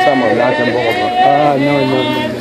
Ça m'a là, c'est bon. Ah non, non, non.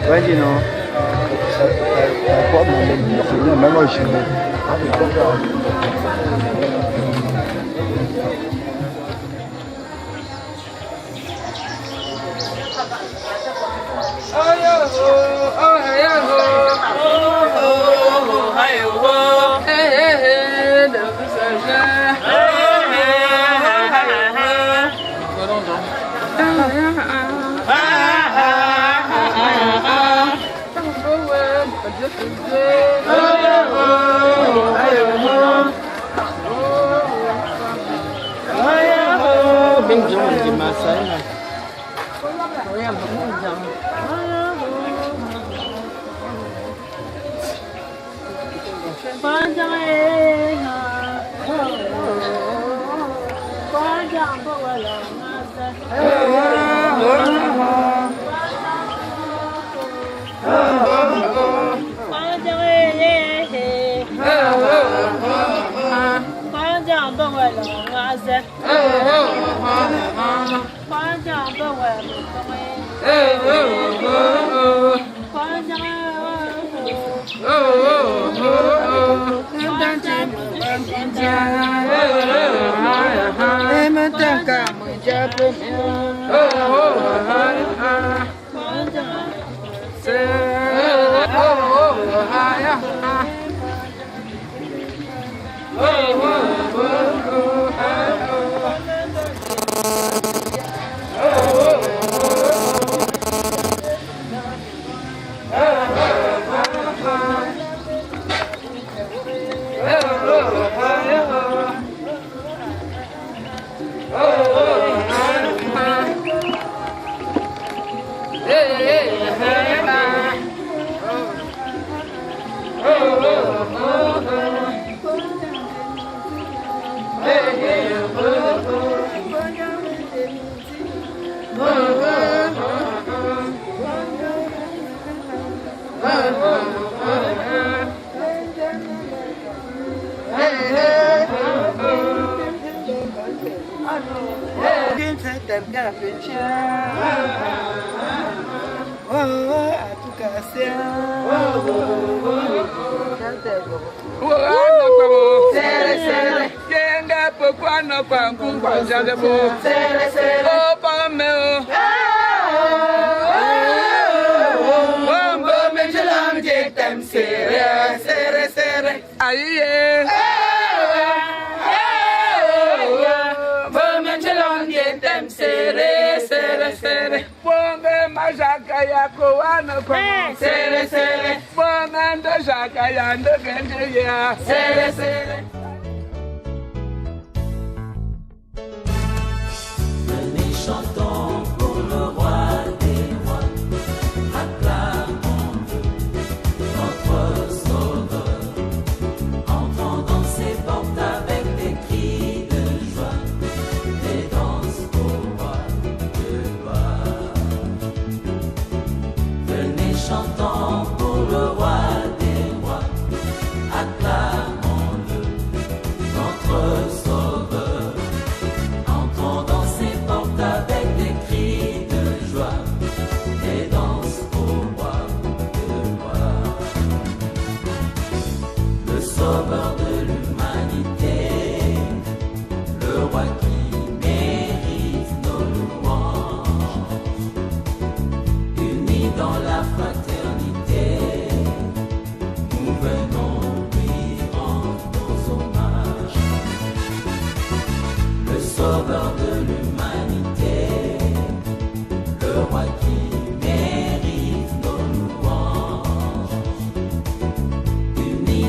Immagino, qua non lo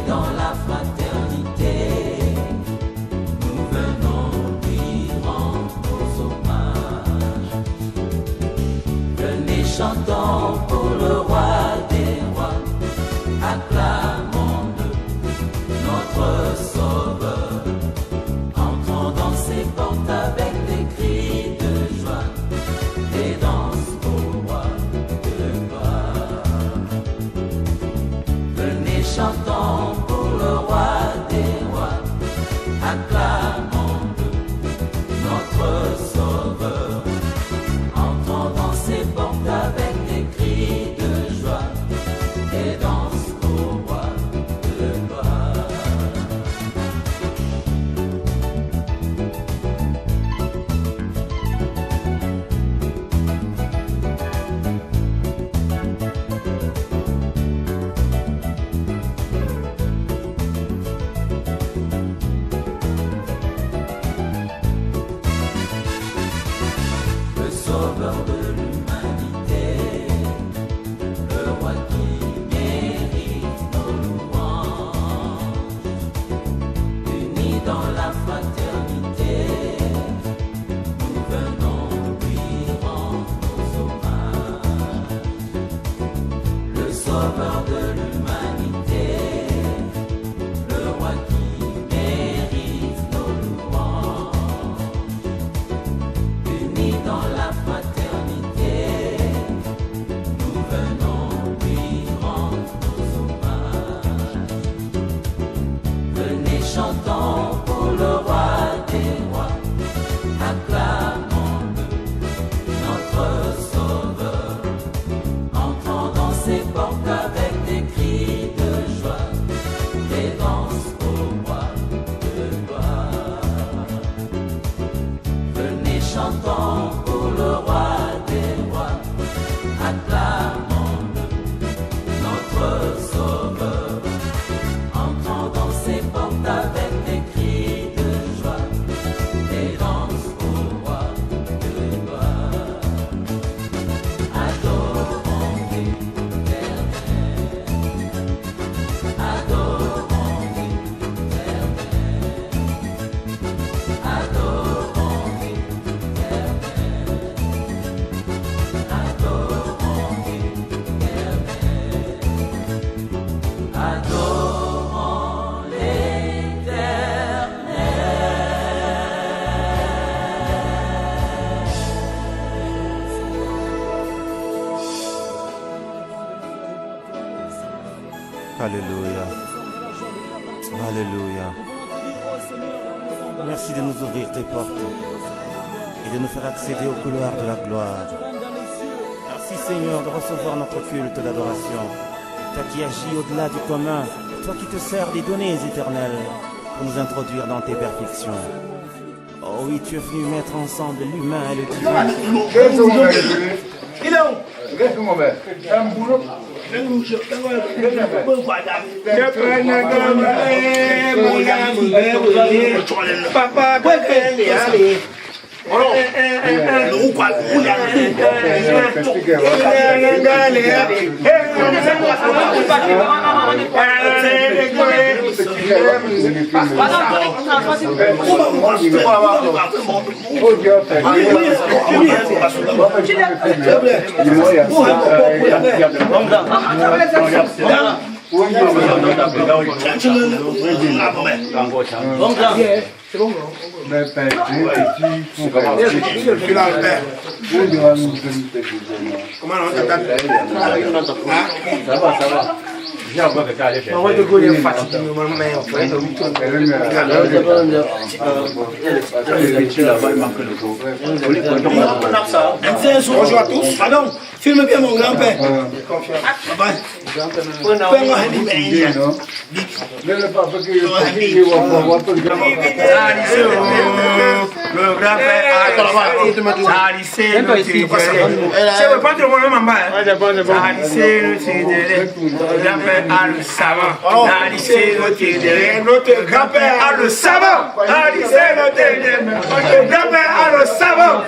dans la fraternité, nous venons lui rendre nos hommages. Venez chantons pour le roi des rois, acclamons-le, notre sauveur. Entrons dans ses portes avec des cris de joie, des danses au roi de gloire. Venez chantons pour le roi des rois, acclamons-le, notre sauveur. Entrons dans ses portes avec des cris de joie, des danses au roi de gloire. Le sauveur de l'humanité, le roi qui mérite nos louanges. Unis dans la fraternité, nous venons lui rendre nos hommages. Le sauveur de l'humanité, le roi qui mérite nos louanges. Unis dans la fraternité, nous venons lui rendre nos hommages. Venez chantons pour le roi des rois, acclamons-le, notre sauveur. Entrons dans ses portes avec des cris de joie, des danses au roi de gloire. Venez chantons pour le roi des rois, acclamons-le, notre sauveur. Entrons dans ses portes avec des cris de joie, des danses au roi de gloire. Adorons l'Éternel, adorons l'Éternel, adorons l'Éternel, adorons l'Éternel, adorons Alléluia. Alléluia. Merci de nous ouvrir tes portes et de nous faire accéder aux couloirs de la gloire. Merci Seigneur de recevoir notre culte d'adoration. Toi qui agis au-delà du commun, toi qui te sers des données éternelles pour nous introduire dans tes perfections. Oh oui, tu es venu mettre ensemble l'humain et le divin. Bonjour à tous. Pardon, filme bien mon grand-père. Notre grand-père a le savant. Notre grand-père a le savant.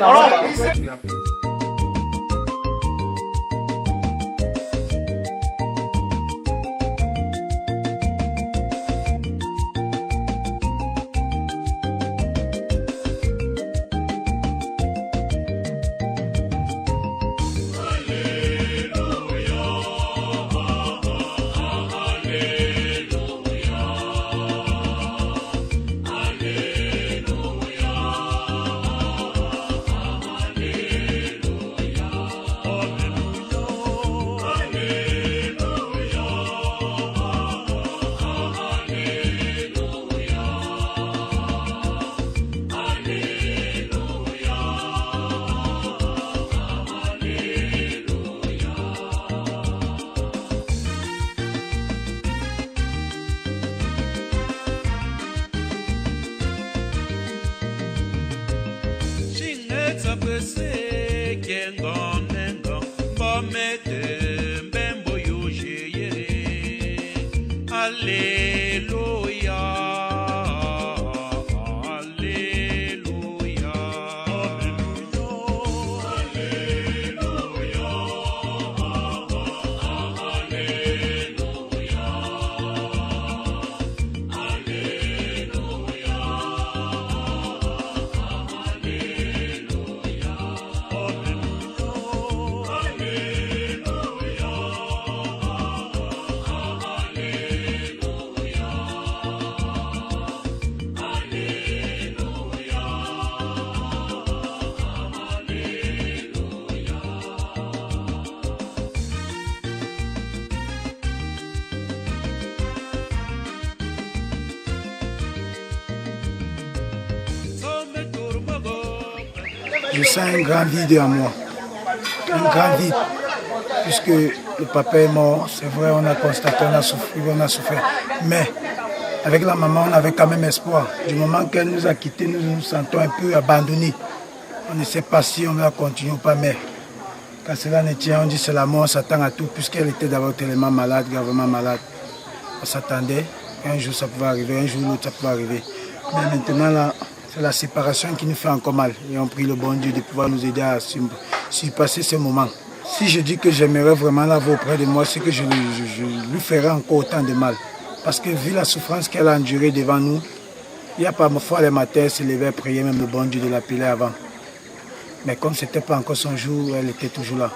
Je sens un grand vide en moi, un grand vide, puisque le papa est mort, c'est vrai, on a constaté, on a souffert, mais avec la maman, on avait quand même espoir. Du moment qu'elle nous a quittés, nous nous sentons un peu abandonnés. On ne sait pas si on va continuer ou pas, mais quand cela ne tient, on dit c'est la mort, on s'attend à tout, puisqu'elle était d'abord tellement malade, gravement malade. On s'attendait qu'un jour ça pouvait arriver, un jour l'autre ça pouvait arriver. Mais maintenant, là, c'est la séparation qui nous fait encore mal. Et on prie le bon Dieu de pouvoir nous aider à surpasser ce moment. Si je dis que j'aimerais vraiment l'avoir auprès de moi, c'est que je lui ferai encore autant de mal. Parce que vu la souffrance qu'elle a endurée devant nous, il y a parfois les matins, elle se levait, prier même le bon Dieu de l'appeler avant. Mais comme ce n'était pas encore son jour, elle était toujours là.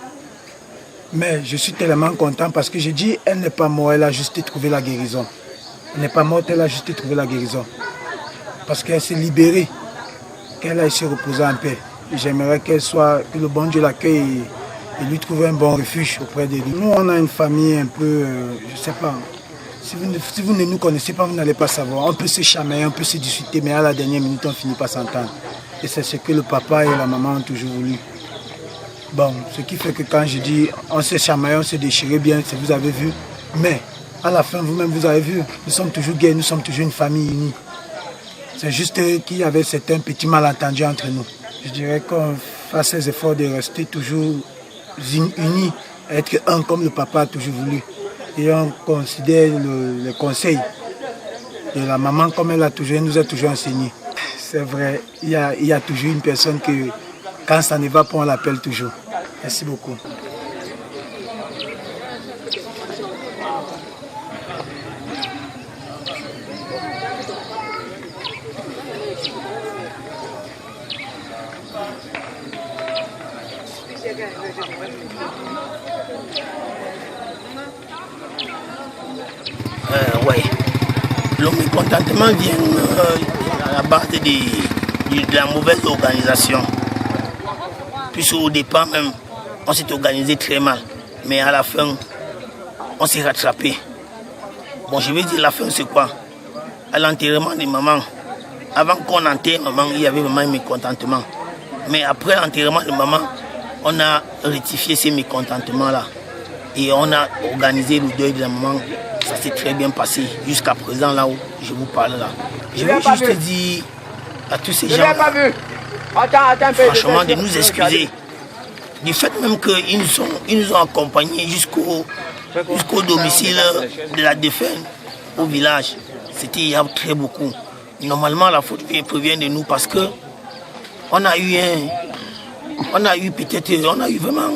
Mais je suis tellement content parce que je dis, elle n'est pas morte, elle a juste trouvé la guérison. Elle n'est pas morte, elle a juste trouvé la guérison. Parce qu'elle s'est libérée, qu'elle a se reposer en paix. J'aimerais qu'elle soit, que le bon Dieu l'accueille et lui trouve un bon refuge auprès de nous. Nous, on a une famille un peu, je ne sais pas, si vous ne nous connaissez pas, vous n'allez pas savoir. On peut se chamailler, on peut se discuter, mais à la dernière minute, on finit par s'entendre. Et c'est ce que le papa et la maman ont toujours voulu. Bon, ce qui fait que quand je dis, on s'est chamaillé, on s'est déchiré bien, vous avez vu, mais à la fin, vous-même, vous avez vu, nous sommes toujours gays, nous sommes toujours une famille unie. C'est juste qu'il y avait certains petits malentendus entre nous. Je dirais qu'on fasse ses efforts de rester toujours unis, être un comme le papa a toujours voulu. Et on considère les conseils de la maman comme elle nous a toujours enseigné. C'est vrai, il y a toujours une personne que quand ça ne va pas, on l'appelle toujours. Merci beaucoup. Oui, le mécontentement vient à la base de la mauvaise organisation. Puisqu'au départ même, on s'est organisé très mal. Mais à la fin, on s'est rattrapé. Bon, je vais dire la fin, c'est quoi? À l'enterrement de maman, avant qu'on enterre maman, il y avait vraiment un mécontentement. Mais après l'enterrement de maman, on a rectifié ces mécontentements-là. Et on a organisé le deuil de la maman. Ça s'est très bien passé jusqu'à présent, là où je vous parle là. Je vais juste dire à tous ces gens, franchement, de nous excuser. Du fait même qu'ils nous ont accompagnés jusqu'au domicile de la défunte, au village. C'était il y a très beaucoup. Normalement, la faute provient de nous parce que on a eu vraiment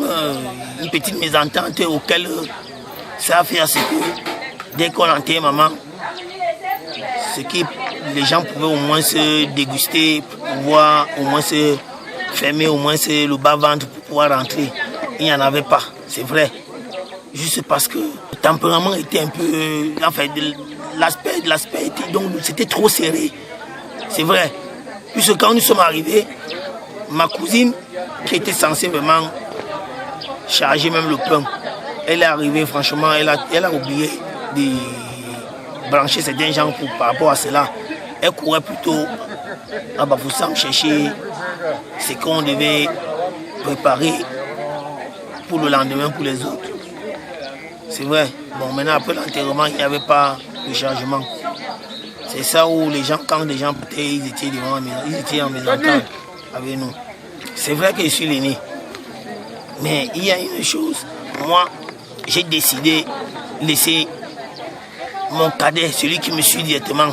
une petite mésentente auquel ça a fait à ce que dès qu'on enterre maman, ce que les gens pouvaient au moins se déguster, pouvoir au moins se fermer au moins le bas-ventre pour pouvoir rentrer. Il n'y en avait pas, c'est vrai. Juste parce que le tempérament était un peu... Enfin, l'aspect était... Donc c'était trop serré. C'est vrai. Puisque quand nous sommes arrivés, ma cousine, qui était censée vraiment charger même le pain, elle est arrivée, franchement, elle a oublié de brancher certains gens par rapport à cela. Elle courait plutôt à Bafoussam chercher ce qu'on devait préparer pour le lendemain pour les autres. C'est vrai. Bon, maintenant, après l'enterrement, il n'y avait pas de changement. C'est ça où les gens, quand les gens partaient, ils étaient devant la maison, ils étaient en mésentente avec nous. C'est vrai que je suis l'aîné. Mais il y a une chose, moi, j'ai décidé de laisser mon cadet, celui qui me suit directement,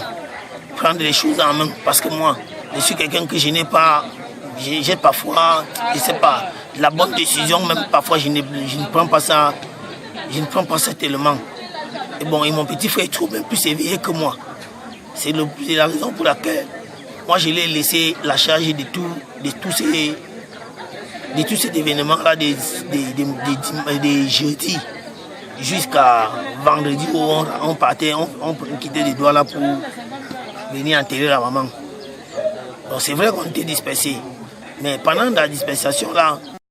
prendre les choses en main. Parce que moi, je suis quelqu'un que je n'ai pas, j'ai parfois, je ne sais pas, la bonne décision, même parfois je ne prends pas ça, je ne prends pas ça tellement. Et bon, et mon petit frère est trop même plus éveillé que moi. C'est la raison pour laquelle moi je l'ai laissé la charge de tous ces événements-là, des jeudis jusqu'à vendredi où on partait, on quittait les doigts là pour venir enterrer la maman. Donc c'est vrai qu'on était dispersés. Mais pendant la dispensation là,